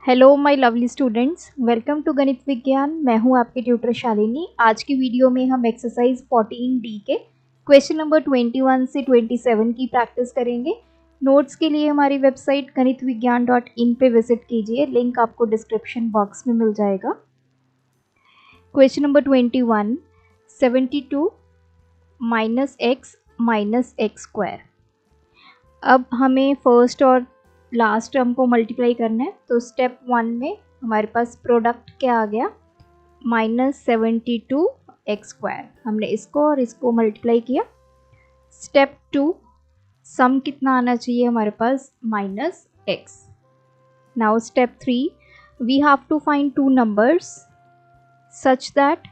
Hello my lovely students, welcome to गणित विज्ञान। मैं हूं आपकी ट्यूटर शालिनी। आज की वीडियो में हम एक्सरसाइज 14D के क्वेश्चन नंबर 21 से 27 की प्रैक्टिस करेंगे। नोट्स के लिए हमारी वेबसाइट ganitviggyan.in पे विजिट कीजिए, लिंक आपको डिस्क्रिप्शन बॉक्स में मिल जाएगा। Question number 21, 72 minus x square. अब हमें फर्स्ट और लास्ट टर्म को मल्टीप्लाई करना है। तो स्टेप 1 में हमारे पास प्रोडक्ट क्या आ गया, -72 एक्स स्क्वायर। हमने इसको और इसको मल्टीप्लाई किया। स्टेप 2, सम कितना आना चाहिए हमारे पास, -x। Now step 3, we have to find two numbers such that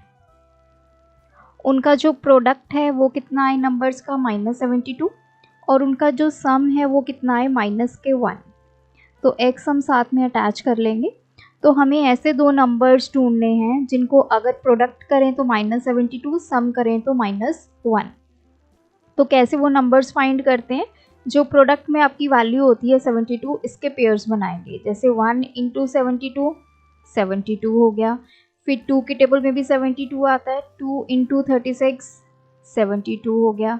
उनका जो प्रोडक्ट है वो कितना है नंबर्स का, -72, और उनका जो सम है वो कितना है, -1। तो x हम साथ में अटैच कर लेंगे। तो हमें ऐसे दो नंबर्स ढूंढने हैं जिनको अगर प्रोडक्ट करें तो -72, सम करें तो -1। तो कैसे वो नंबर्स फाइंड करते हैं, जो प्रोडक्ट में आपकी वैल्यू होती है 72, इसके पेयर्स बनाएंगे। जैसे 1 × 72 72 हो गया। फिर 2 के टेबल में भी 72 आता है, 2 × 36 72 हो गया।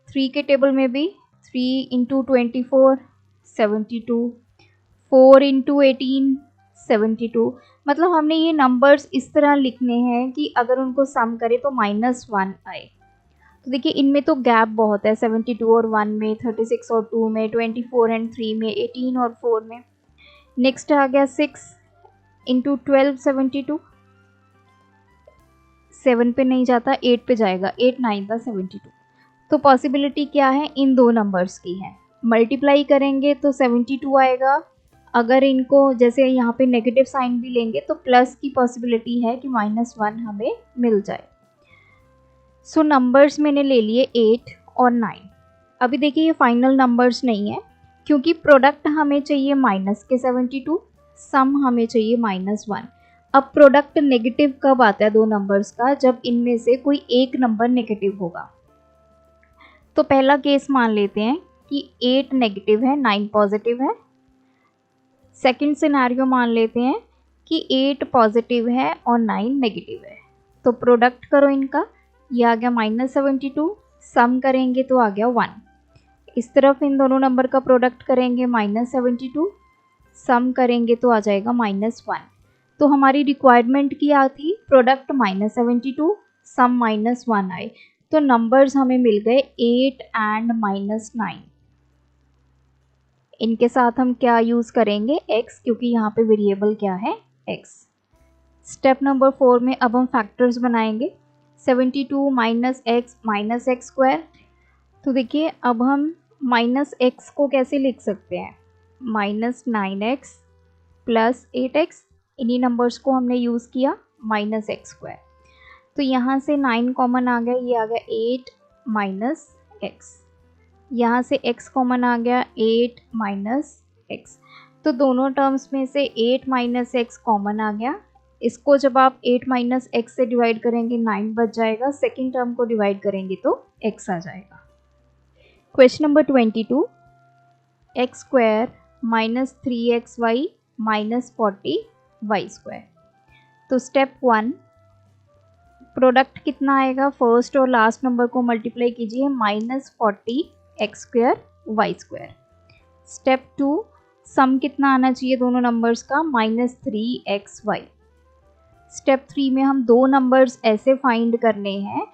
3 के टेबल में भी 3 × 24 72, 4 × 18 72। मतलब हमने ये नंबर्स इस तरह लिखने हैं कि अगर उनको सम करें तो -1 आए। तो देखिए इनमें तो गैप बहुत है, 72 और 1 में, 36 और 2 में, 24 एंड 3 में, 18 और 4 में। नेक्स्ट आ गया 6 × 12 72, 7 पे नहीं जाता, 8 पे जाएगा, 8 9 था 72। तो पॉसिबिलिटी क्या है, इन दो नंबर्स की है। मल्टीप्लाई करेंगे तो 72 आएगा। अगर इनको जैसे यहाँ पे नेगेटिव साइन भी लेंगे तो प्लस की पॉसिबिलिटी है कि -1 हमें मिल जाए। सो नंबर्स मैंने ले लिए 8 और 9। अभी देखिए ये फाइनल नंबर्स नहीं है, क्योंकि प्रोडक्ट हमें चाहिए -72, सम हमें चाहिए -1। अब प्रोडक्ट नेगेटिव कब आता है दो नंबर्स का, जब इनमें से कोई एक नंबर नेगेटिव होगा। तो पहला केस मान लेते हैं कि 8 नेगेटिव है, 9 पॉजिटिव है। सेकंड सिनेरियो मान लेते हैं कि 8 पॉजिटिव है और 9 नेगेटिव है। तो प्रोडक्ट करो इनका, ये आ गया -72, सम करेंगे तो आ गया 1। इस तरफ इन दोनों नंबर का प्रोडक्ट करेंगे -72, सम करेंगे तो आ जाएगा -1। तो हमारी रिक्वायरमेंट क्या थी, प्रोडक्ट -72, सम -1 आए। तो नंबर्स हमें मिल गए 8 एंड -9। इनके साथ हम क्या यूज़ करेंगे, x, क्योंकि यहाँ पे वेरिएबल क्या है, x। स्टेप नंबर 4 में अब हम फैक्टर्स बनाएंगे। 72 - x स्क्वायर। तो देखिए अब हम -x को कैसे लिख सकते हैं, -9x + 8x। इन्हीं नंबर्स को हमने यूज़ किया, -x स्क्वायर। तो यहाँ से 9 कॉमन आ गया, ये आ गया 8 - x। यहाँ से x कॉमन आ गया, 8 - x। तो दोनों टर्म्स में से 8 - x कॉमन आ गया। इसको जब आप 8 - x से डिवाइड करेंगे 9 बच जाएगा, सेकेंड टर्म को डिवाइड करेंगे तो x आ जाएगा। Question number 22, x square -3xy -40y square. तो स्टेप 1, प्रोडक्ट कितना आएगा, फर्स्ट और लास्ट नंबर को मल्टीप्लाई कीजिए, -40x square y square. Step 2, सम कितना आना चाहिए दोनों नंबर्स का, -3xy। स्टेप 3 में हम दो नंबर्स ऐसे फाइंड करने हैं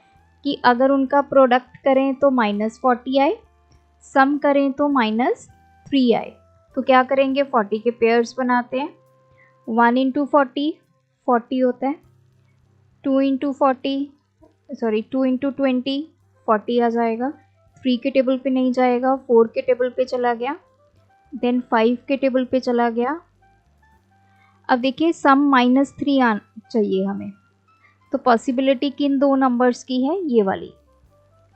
कि अगर उनका प्रोडक्ट करें तो -40 आए, सम करें तो -3 आए। तो क्या करेंगे, 40 के पेयर्स बनाते हैं। 1 × 40 40 होता है, 2 × 20 40 आ जाएगा। 3 के टेबल पे नहीं जाएगा, 4 के टेबल पे चला गया, देन 5 के टेबल पे चला गया। अब देखिए सम -3 आना चाहिए हमें। तो पॉसिबिलिटी किन दो नंबर्स की है, ये वाली।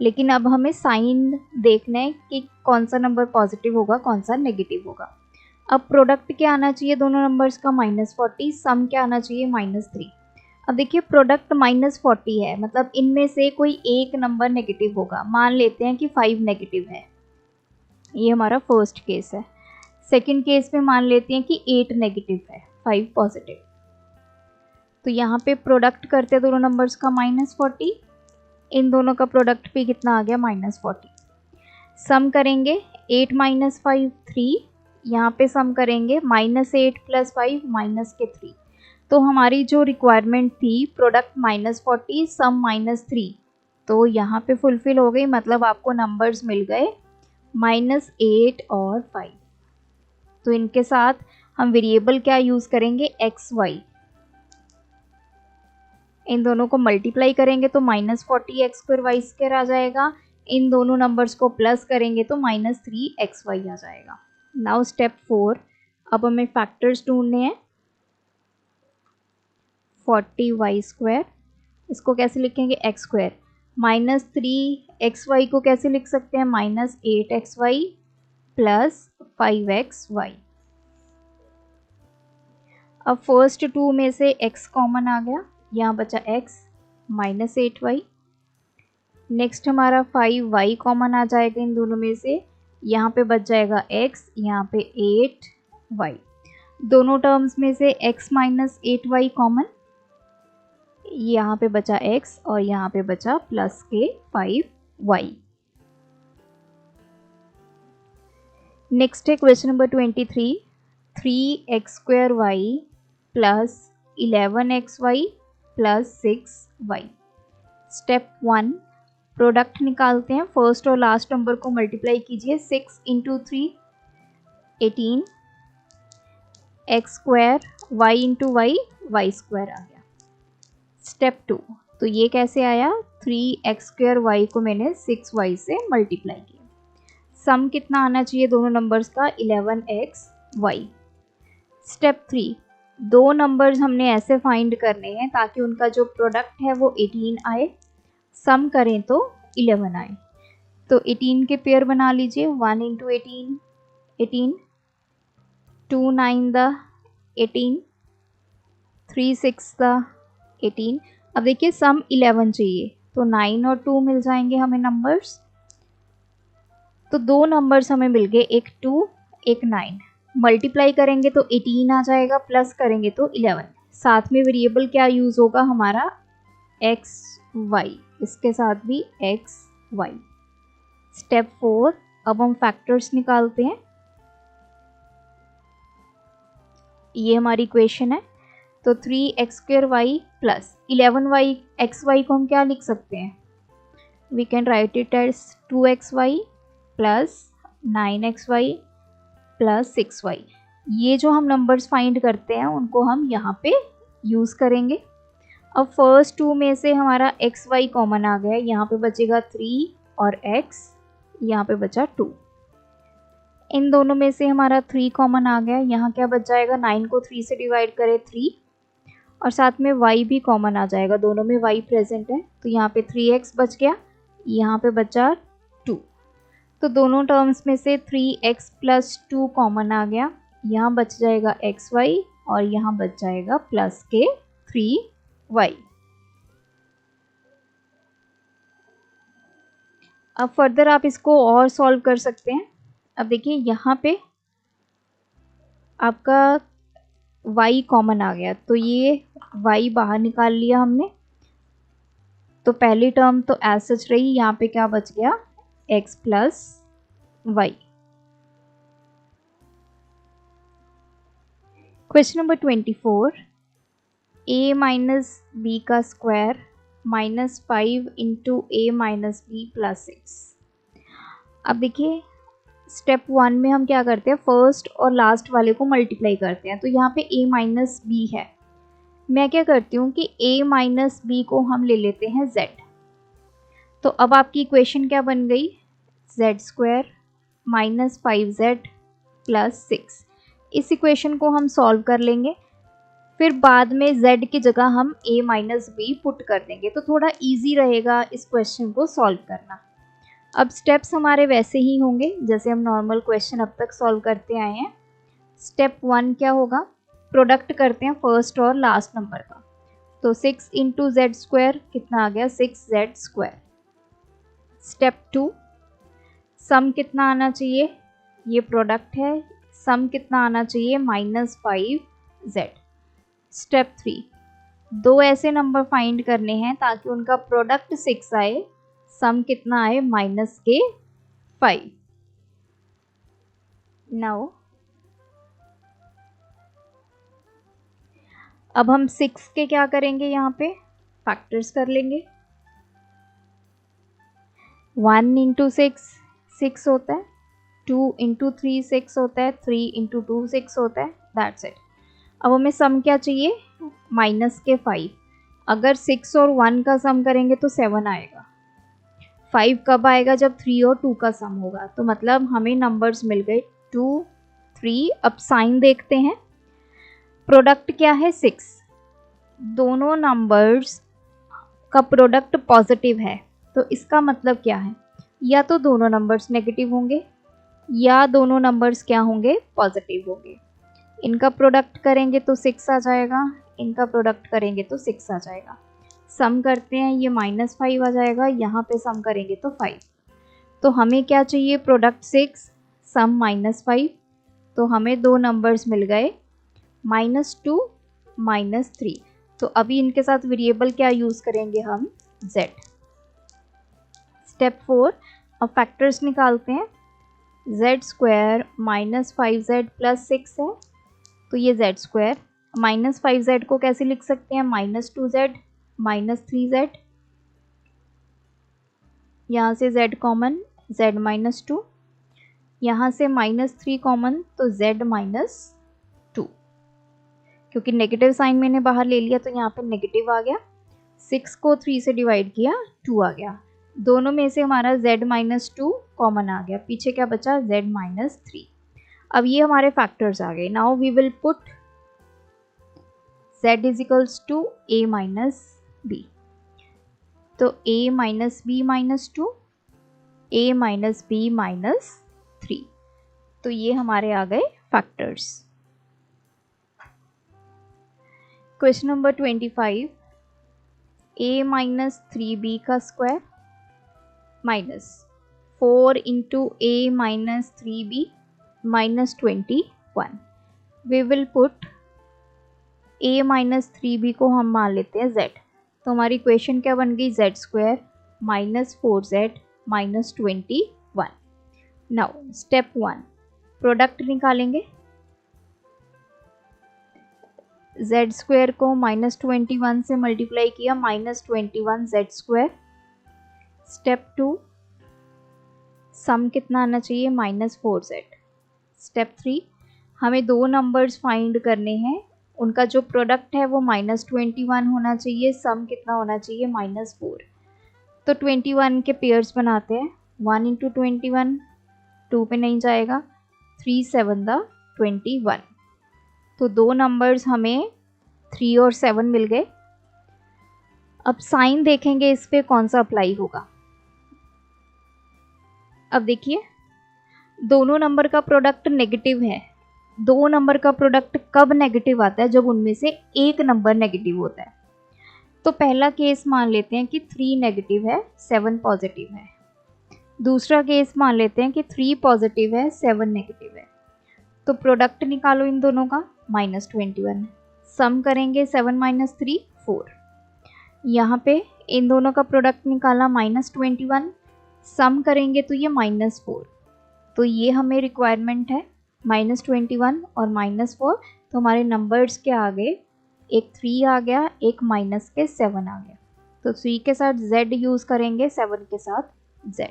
लेकिन अब हमें साइन देखना है कि कौन सा नंबर पॉजिटिव होगा, कौन सा नेगेटिव होगा। अब प्रोडक्ट क्या आना चाहिए दोनों नंबर्स का, -40, सम क्या आना चाहिए, -3। अब देखिए प्रोडक्ट -40 है, मतलब इनमें से कोई एक नंबर नेगेटिव होगा। मान लेते हैं कि 5 नेगेटिव है, ये हमारा फर्स्ट केस है। सेकंड केस में मान लेते हैं कि 8 नेगेटिव है, 5 पॉजिटिव। तो यहाँ पे प्रोडक्ट करते हैं दोनों नंबर्स का -40, इन दोनों का प्रोडक्ट भी कितना आ गया -40। सम करेंगे 8 - 5 3, यहाँ पे सम करेंगे -8 + 5 -3। तो हमारी जो रिक्वायरमेंट थी प्रोडक्ट -40 सम -3, तो यहाँ पे फुलफिल हो गई, मतलब आपको नंबर्स मिल गए -8 और 5। तो इनके साथ हम वेरिएबल क्या यूज़ करेंगे, xy। इन दोनों को मल्टीप्लाई करेंगे तो -40 x² y² आ जाएगा। इन दोनों नंबर्स को प्लस करेंगे तो -3 xy आ जाएगा। नाउ स्टेप 4, अब हमें फैक्टर्स ढूंढने हैं। 40 y², इसको कैसे लिखेंगे, x²। -3 xy को कैसे लिख सकते हैं, -8 xy + 5 xy। अब फर्स्ट 2 में से x कॉमन आ गया, यहाँ बचा x -8y। नेक्स्ट हमारा 5y कॉमन आ जाएगा इन दोनों में से, यहाँ पे बच जाएगा x, यहाँ पे 8y। दोनों टर्म्स में से x -8y कॉमन, यहाँ पे बचा x और यहाँ पे बचा प्लस के 5y। नेक्स्ट है question number 23, 3x² y + 11xy + 6y। Step 1, product निकालते हैं। फर्स्ट और लास्ट नंबर को मल्टीप्लाई कीजिए, 6 × 3 18, x² y × y y² आ गया। स्टेप 2, तो ये कैसे आया, 3x² y को मैंने 6y से मल्टीप्लाई किया। सम कितना आना चाहिए दोनों नंबर्स का, 11xy। स्टेप 3, दो नंबर्स हमने ऐसे फाइंड करने हैं ताकि उनका जो प्रोडक्ट है वो 18 आए, सम करें तो 11 आए। तो 18 के पेयर बना लीजिए, 1 × 18 18, 2 9 द 18, 3 6 द 18। अब देखिए सम 11 चाहिए, तो 9 और 2 मिल जाएंगे हमें नंबर्स। तो दो नंबर्स हमें मिल गए, एक 2 एक 9। मल्टीप्लाई करेंगे तो 18 आ जाएगा, प्लस करेंगे तो 11। साथ में वेरिएबल क्या यूज़ होगा हमारा, xy, इसके साथ भी xy। स्टेप 4, अब हम फैक्टर्स निकालते हैं। ये हमारी इक्वेशन है, तो 3x² y + 11y xy को हम क्या लिख सकते हैं, we can write it as 2xy + 9xy + 6y। ये जो हम नंबर्स फाइंड करते हैं उनको हम यहाँ पे यूज़ करेंगे। अब फर्स्ट 2 में से हमारा xy कॉमन आ गया, यहाँ पे बचेगा 3 और x, यहाँ पे बचा 2। इन दोनों में से हमारा 3 कॉमन आ गया, यहाँ क्या बच जाएगा, 9 को 3 से डिवाइड करें 3, और साथ में y भी कॉमन आ जाएगा, दोनों में y प्रेजेंट है, तो यहाँ पे 3x बच गया, यहाँ पे बचा 2। तो दोनों टर्म्स में से 3x + 2 कॉमन आ गया, यहाँ बच जाएगा xy और यहाँ बच जाएगा प्लस के 3y। अब फर्दर आप इसको और सॉल्व कर सकते हैं। अब देखिए यहाँ पे आपका y कॉमन आ गया, तो ये y बाहर निकाल लिया हमने, तो पहली टर्म तो एज सच रही, यहाँ पे क्या बच गया, x + y। Question number 24, a - b का स्क्वायर -5 × a - b + 6। अब देखिए स्टेप 1 में हम क्या करते हैं, फर्स्ट और लास्ट वाले को मल्टीप्लाई करते हैं। तो यहाँ पे a - b है, मैं क्या करती हूँ कि a - b को हम ले लेते हैं z। तो अब आपकी इक्वेशन क्या बन गई, z² - 5z + 6। इस इक्वेशन को हम सॉल्व कर लेंगे, फिर बाद में z की जगह हम a - b पुट कर देंगे, तो थोड़ा इजी रहेगा इस क्वेश्चन को सॉल्व करना। अब स्टेप्स हमारे वैसे ही होंगे जैसे हम नॉर्मल क्वेश्चन अब तक सॉल्व करते आए हैं। स्टेप 1 क्या होगा, प्रोडक्ट करते हैं फर्स्ट और लास्ट नंबर का, तो 6 × z² कितना आ गया, 6z²। स्टेप 2, सम कितना आना चाहिए, ये प्रोडक्ट है, सम कितना आना चाहिए, -5 z। स्टेप 3, दो ऐसे नंबर फाइंड करने हैं ताकि उनका प्रोडक्ट 6 आए, सम कितना आए -5। नाउ अब हम 6 के क्या करेंगे, यहाँ पे फैक्टर्स कर लेंगे। 1 इंटू 6 होता है, 2 इंटू 3 6 होता है, 3 इंटू 2 6 होता है, दैट्स इट। अब हमें सम क्या चाहिए, -5। अगर 6 और 1 का सम करेंगे तो 7 आएगा। 5 कब आएगा, जब 3 और 2 का सम होगा। तो मतलब हमें नंबर्स मिल गए 2 3। अब साइन देखते हैं, प्रोडक्ट क्या है 6, दोनों नंबर्स का प्रोडक्ट पॉजिटिव है। तो इसका मतलब क्या है, या तो दोनों नंबर्स नेगेटिव होंगे या दोनों नंबर्स क्या होंगे, पॉजिटिव होंगे। इनका प्रोडक्ट करेंगे तो 6 आ जाएगा, इनका प्रोडक्ट करेंगे तो 6 आ जाएगा। सम करते हैं, ये -5 आ जाएगा, यहाँ पे सम करेंगे तो 5। तो हमें क्या चाहिए, प्रोडक्ट 6 सम -5। तो हमें दो नंबर्स मिल गए -2 -3। तो अभी इनके साथ वेरिएबल क्या यूज़ करेंगे हम, z। स्टेप 4, अब फैक्टर्स निकालते हैं। z² -5z + 6 है, तो ये z²। -5z को कैसे लिख सकते हैं, -2z -3z। यहाँ से z कॉमन, z -2। यहाँ से -3 कॉमन, तो z -2। क्योंकि नेगेटिव साइन मैंने बाहर ले लिया तो यहाँ पे नेगेटिव आ गया। 6 को 3 से डिवाइड किया, 2 आ गया। दोनों में से हमारा z -2 कॉमन आ गया, पीछे क्या बचा, z -3। अब ये हमारे फैक्टर्स आ गए। Now we will put z = a - b। तो a - b - 2, a - b - 3। तो ये हमारे आ गए factors. Question number 25, a - 3b का square -4 into a - 3b -21। We will put a - 3b को हम मान लेते हैं z। तो हमारी इक्वेशन क्या बन गई, z² -4z -21। Now step 1, product निकालेंगे। z² को -21 से मल्टीप्लाई किया, -21z²। स्टेप 2, सम कितना आना चाहिए, -4z। स्टेप 3, हमें दो नंबर्स फाइंड करने हैं, उनका जो प्रोडक्ट है वो -21 होना चाहिए, सम कितना होना चाहिए, -4। तो 21 के पेयर्स बनाते हैं, 1 इंटू 21, 2 पे नहीं जाएगा, 3 7 21। तो दो नंबर्स हमें 3 और 7 मिल गए। अब साइन देखेंगे इस पे कौन सा अप्लाई होगा। अब देखिए, दोनों नंबर का प्रोडक्ट नेगेटिव है। दो नंबर का प्रोडक्ट कब नेगेटिव आता है, जब उनमें से एक नंबर नेगेटिव होता है। तो पहला केस मान लेते हैं कि 3 नेगेटिव है, 7 पॉजिटिव है। दूसरा केस मान लेते हैं कि 3 पॉजिटिव है, 7 नेगेटिव है। तो प्रोडक्ट निकालो इन दोनों का, -21। सम करेंगे 7 - 3 4। यहाँ पे इन दोनों का प्रोडक्ट निकाला, -21। सम करेंगे तो ये -4। तो ये हमें रिक्वायरमेंट है, -21 और -4। तो हमारे नंबर्स के आगे एक 3 आ गया, एक माइनस के 7 आ गया। तो 3 के साथ z यूज़ करेंगे, 7 के साथ z।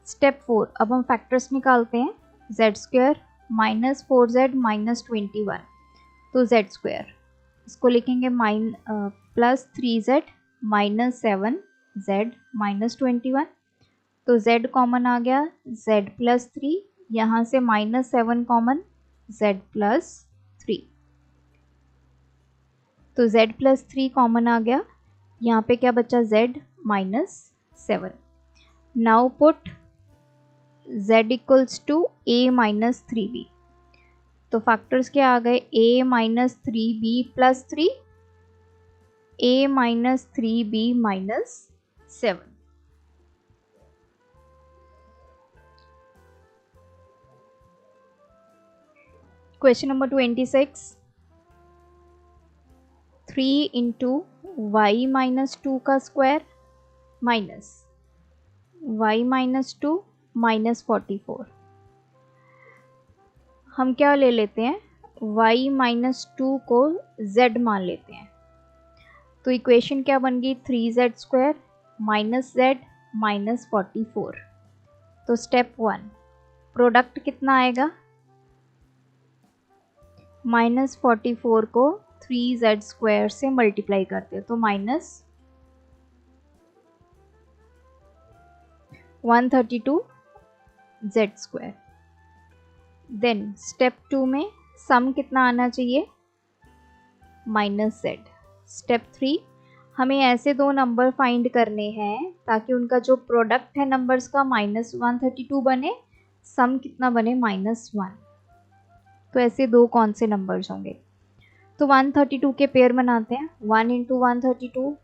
स्टेप 4, अब हम फैक्टर्स निकालते हैं। z² -4z -21, तो z², इसको लिखेंगे +3z -7z -21। तो z कॉमन आ गया, z +3। यहाँ से -7 कॉमन, z +3। तो z +3 कॉमन आ गया, यहाँ पे क्या बचा, z -7। Now put z = a - 3b। तो फैक्टर्स क्या आ गए, a - 3b + 3, a - 3b - 7। Question number 26, 3 into y minus 2 का square minus y minus 2 minus 44। हम क्या ले लेते हैं, y माइनस 2 को z मान लेते हैं। तो इक्वेशन क्या बन गई, 3z² माइनस z माइनस 44। तो स्टेप 1 प्रोडक्ट कितना आएगा, माइनस 44 को 3z² से मल्टीप्लाई करते हैं तो माइनस 132z²। देन स्टेप 2 में सम कितना आना चाहिए, माइनस z। स्टेप 3 हमें ऐसे दो नंबर फाइंड करने हैं ताकि उनका जो प्रोडक्ट है नंबर्स का माइनस 132 बने, सम कितना बने, माइनस 1। तो ऐसे दो कौन से नंबर्स होंगे, तो 132 के पेयर बनाते हैं। 1 इंटू 132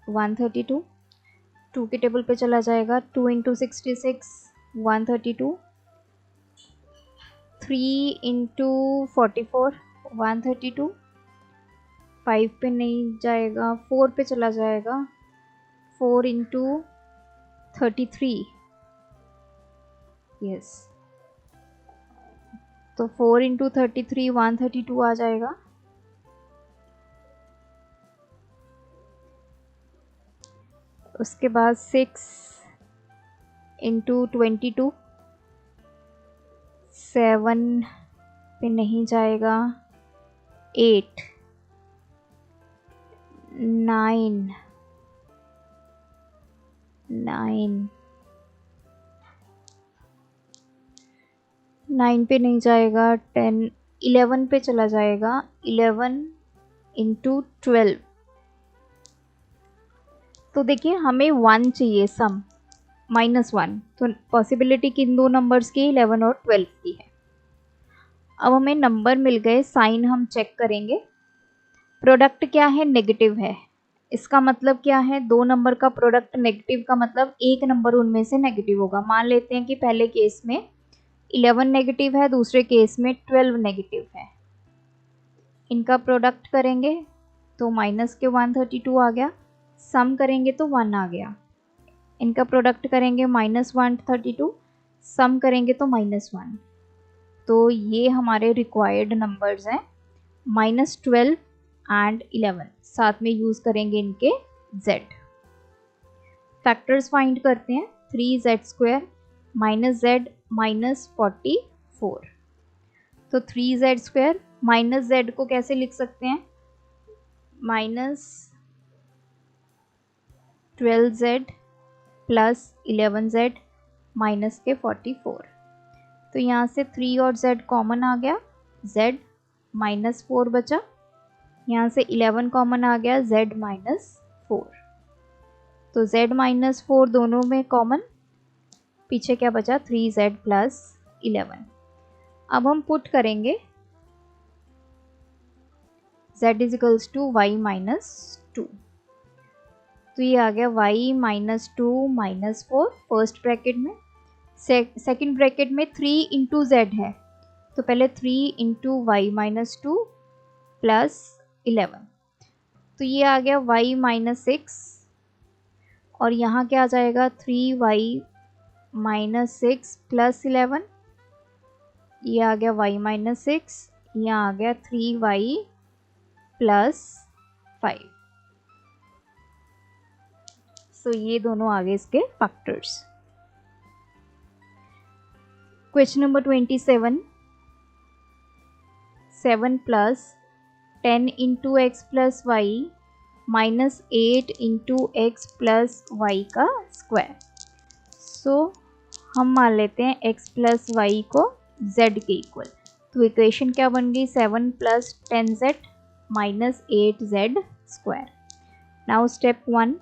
132, 2 के टेबल पे चला जाएगा। 2 इंटू 66 132, 3 इंटू 44 132, 5 पे नहीं जाएगा, 4 पे चला जाएगा। 4 इंटू 33, यस, तो 4 इंटू 33 132 आ जाएगा। उसके बाद 6 इंटू 22, 7 पे नहीं जाएगा। 8 9 पे नहीं जाएगा। 10 11 पे चला जाएगा। 11 इंटू 12, तो देखिए हमें 1 चाहिए सम, -1। तो पॉसिबिलिटी किन दो नंबर्स की, 11 और 12 की है। अब हमें नंबर मिल गए, साइन हम चेक करेंगे। प्रोडक्ट क्या है, नेगेटिव है। इसका मतलब क्या है, दो नंबर का प्रोडक्ट नेगेटिव का मतलब एक नंबर उनमें से नेगेटिव होगा। मान लेते हैं कि पहले केस में 11 नेगेटिव है, दूसरे केस में 12 नेगेटिव है। इनका प्रोडक्ट करेंगे तो माइनस के 132 आ गया, सम करेंगे तो 1 आ गया। इनका प्रोडक्ट करेंगे माइनस 132, सम करेंगे तो -1। तो ये हमारे रिक्वायर्ड नंबर्स हैं, -12 एंड 11। साथ में यूज करेंगे इनके z। फैक्टर्स फाइंड करते हैं। 3z² minus z minus 44। तो 3z² माइनस z को कैसे लिख सकते हैं, -12z प्लस 11z माइनस के 44। तो यहाँ से 3 और z कॉमन आ गया, z -4 बचा। यहाँ से 11 कॉमन आ गया, z -4। तो z -4 दोनों में कॉमन, पीछे क्या बचा, 3z प्लस 11। अब हम पुट करेंगे z इजिकल्स टू y -2। तो ये आ गया y -2 -4 फर्स्ट ब्रैकेट में। सेकेंड ब्रैकेट में 3 इंटू z है, तो पहले 3 इंटू वाई -2 प्लस 11। तो ये आ गया y -6, और यहाँ क्या आ जाएगा, 3y -6 प्लस 11। ये आ गया y -6, यहाँ आ गया 3y प्लस 5। सो ये दोनों आ गए इसके factors. Question number 27, 7 plus 10 into x plus y minus 8 into x plus y का स्क्वायर। सो हम मान लेते हैं x प्लस वाई को z के इक्वल। तो इक्वेशन क्या बन गई, 7 plus 10z minus 8z square. Now step 1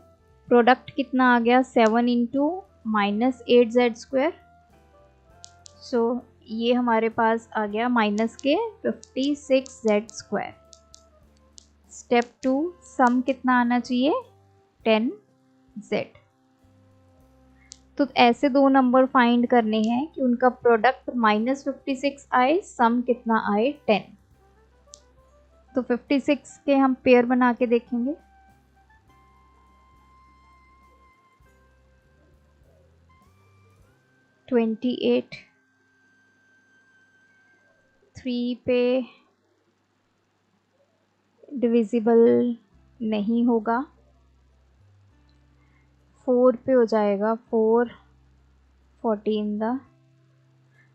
product कितना आ गया, 7 इंटू माइनस 8z स्क्वायर। सो ये हमारे पास आ गया माइनस के 56z स्क्वायर। स्टेप 2 सम कितना आना चाहिए, 10z। तो ऐसे दो नंबर फाइंड करने हैं कि उनका प्रोडक्ट -56 आए, सम कितना आए, 10। तो 56 के हम पेयर बना के देखेंगे। ट्वेंटी 3 पे डिविजिबल नहीं होगा, 4 पे हो जाएगा, 4 14 द।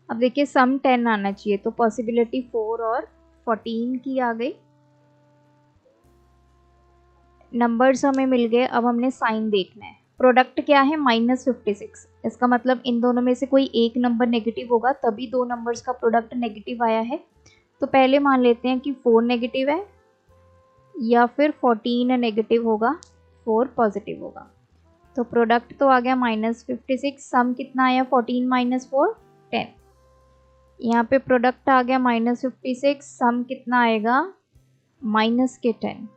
अब देखिए सम 10 आना चाहिए, तो पॉसिबिलिटी 4 और 14 की आ गई। नंबर्स हमें मिल गए, अब हमने साइन देखना है। प्रोडक्ट क्या है? -56। इसका मतलब इन दोनों में से कोई एक नंबर नेगेटिव होगा, तभी दो नंबर्स का प्रोडक्ट नेगेटिव आया है। तो पहले मान लेते हैं कि 4 नेगेटिव है या फिर 14 नेगेटिव होगा, 4 पॉजिटिव होगा। तो प्रोडक्ट तो आ गया -56, सम कितना आया? 14 - 4 10। यहाँ पे प्रोडक्ट आ गया -56, सम कितना आएगा? -10।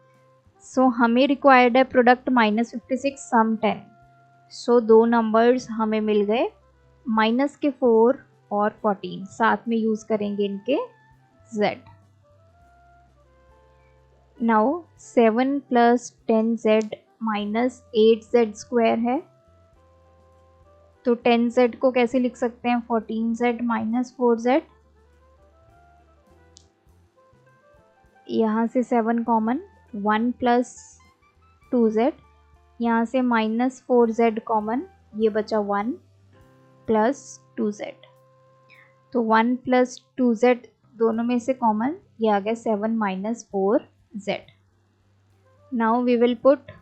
सो हमें रिक्वायर्ड है प्रोडक्ट -56 सम 10। सो दो नंबर्स हमें मिल गए, -4 और 14, साथ में यूज करेंगे इनके z। नाउ 7 + 10z - 8z² है, तो 10z को कैसे लिख सकते हैं? 14z - 4z। यहाँ से 7 कॉमन, 1 + 2z, यहाँ से -4z कॉमन, ये बचा 1 + 2z। तो 1 + 2z दोनों में से कॉमन, ये आ गया 7 - 4z। Now we will put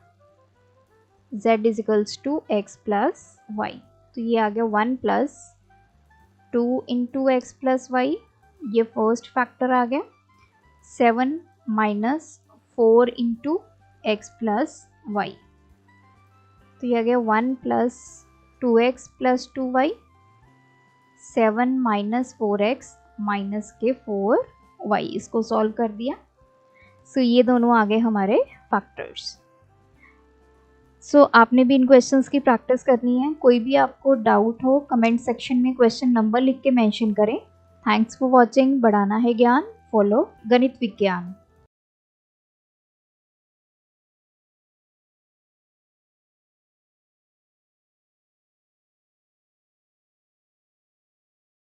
z = x + y। तो ये आ गया 1 + 2 × x + y, ये फर्स्ट फैक्टर आ गया। 7 - 4 × x + y, तो ये आ गया 1 + 2x + 2y, 7 - 4x - 4y। इसको सॉल्व कर दिया। सो ये दोनों आ गए हमारे फैक्टर्स। सो आपने भी इन क्वेश्चंस की प्रैक्टिस करनी है। कोई भी आपको डाउट हो, कमेंट सेक्शन में क्वेश्चन नंबर लिख के मेंशन करें। Thanks for watching. बढ़ाना है ज्ञान, फॉलो गणित विज्ञान।